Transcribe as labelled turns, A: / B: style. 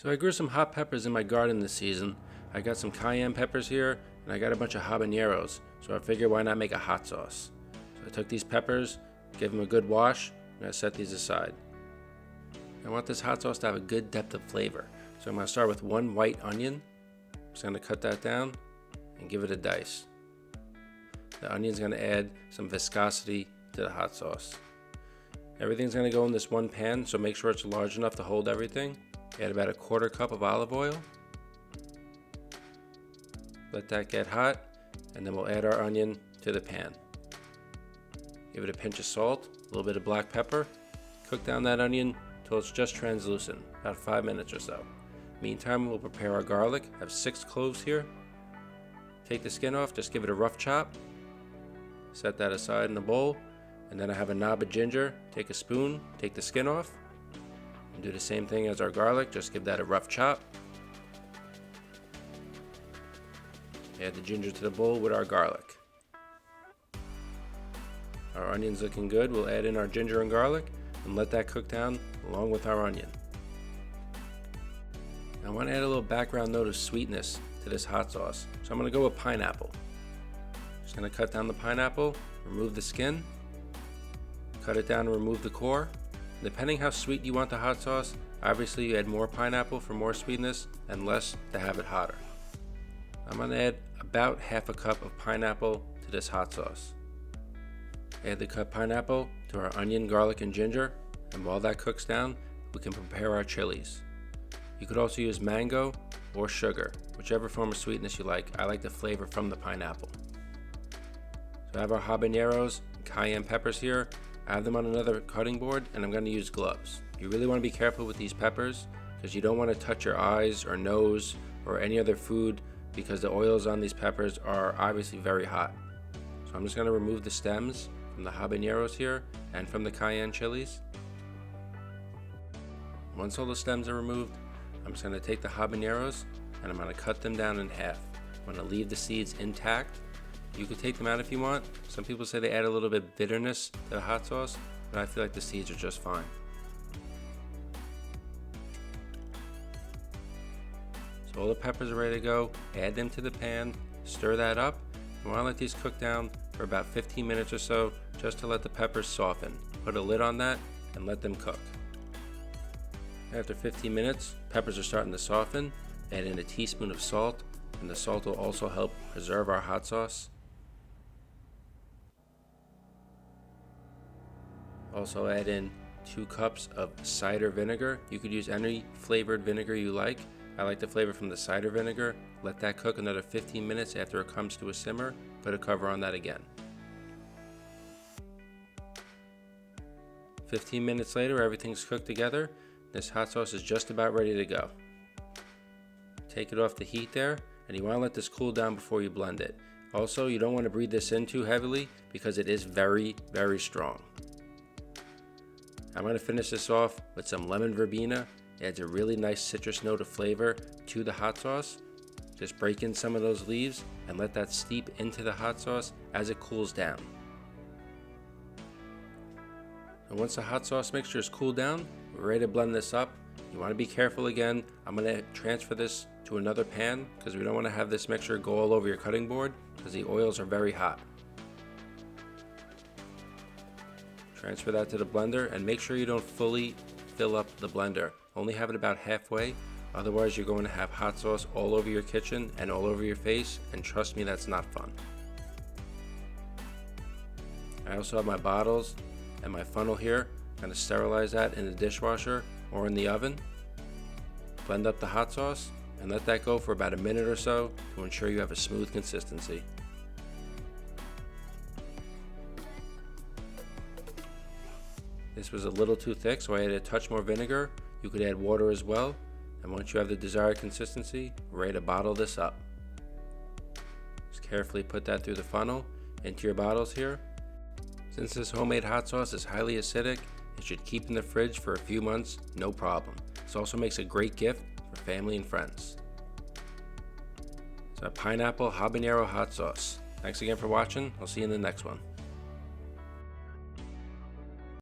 A: So I grew some hot peppers in my garden this season. I got some cayenne peppers here, and I got a bunch of habaneros, so I figured why not make a hot sauce. So I took these peppers, gave them a good wash, and I set these aside. I want this hot sauce to have a good depth of flavor, so I'm going to start with one white onion. I'm just going to cut that down and give it a dice. The onion's going to add some viscosity to the hot sauce. Everything's going to go in this one pan, so make sure it's large enough to hold everything. Add about 1/4 cup of olive oil. Let that get hot, and then we'll add our onion to the pan. Give it a pinch of salt, a little bit of black pepper. Cook down that onion until it's just translucent, about 5 minutes or so. Meantime, we'll prepare our garlic. I have 6 cloves here. Take the skin off, just give it a rough chop. Set that aside in a bowl. And then I have a knob of ginger. Take a spoon, take the skin off. And do the same thing as our garlic, just give that a rough chop. Add the ginger to the bowl with our garlic. Our onion's looking good. We'll add in our ginger and garlic and let that cook down along with our onion. I want to add a little background note of sweetness to this hot sauce, so I'm going to go with pineapple. Just going to cut down the pineapple, remove the skin, cut it down and remove the core. Depending how sweet you want the hot sauce, obviously you add more pineapple for more sweetness and less to have it hotter. I'm going to add about 1/2 cup of pineapple to this hot sauce. Add the cut pineapple to our onion, garlic, and ginger, and while that cooks down, we can prepare our chilies. You could also use mango or sugar, whichever form of sweetness you like. I like the flavor from the pineapple. So I have our habaneros and cayenne peppers here. I have them on another cutting board, and I'm going to use gloves. You really want to be careful with these peppers because you don't want to touch your eyes or nose or any other food because the oils on these peppers are obviously very hot. So I'm just going to remove the stems from the habaneros here and from the cayenne chilies. Once all the stems are removed, I'm just going to take the habaneros and I'm going to cut them down in half. I'm going to leave the seeds intact. You could take them out if you want. Some people say they add a little bit of bitterness to the hot sauce, but I feel like the seeds are just fine. So all the peppers are ready to go. Add them to the pan, stir that up. You want to let these cook down for about 15 minutes or so, just to let the peppers soften. Put a lid on that and let them cook. After 15 minutes, peppers are starting to soften. Add in a teaspoon of salt, and the salt will also help preserve our hot sauce. Also add in 2 cups of cider vinegar. You could use any flavored vinegar you like. I like the flavor from the cider vinegar. Let that cook another 15 minutes after it comes to a simmer. Put a cover on that again. 15 minutes later, everything's cooked together. This hot sauce is just about ready to go. Take it off the heat there, and you want to let this cool down before you blend it. Also, you don't want to breathe this in too heavily because it is very, very strong. I'm going to finish this off with some lemon verbena. It adds a really nice citrus note of flavor to the hot sauce. Just break in some of those leaves and let that steep into the hot sauce as it cools down. And once the hot sauce mixture is cooled down, we're ready to blend this up. You want to be careful again. I'm going to transfer this to another pan because we don't want to have this mixture go all over your cutting board because the oils are very hot. Transfer that to the blender and make sure you don't fully fill up the blender. Only have it about halfway, otherwise you're going to have hot sauce all over your kitchen and all over your face, and trust me, that's not fun. I also have my bottles and my funnel here. I'm going to sterilize that in the dishwasher or in the oven. Blend up the hot sauce and let that go for about a minute or so to ensure you have a smooth consistency. This was a little too thick, so I added a touch more vinegar. You could add water as well. And once you have the desired consistency, we're ready to bottle this up. Just carefully put that through the funnel into your bottles here. Since this homemade hot sauce is highly acidic, it should keep in the fridge for a few months, no problem. This also makes a great gift for family and friends. It's a pineapple habanero hot sauce. Thanks again for watching. I'll see you in the next one.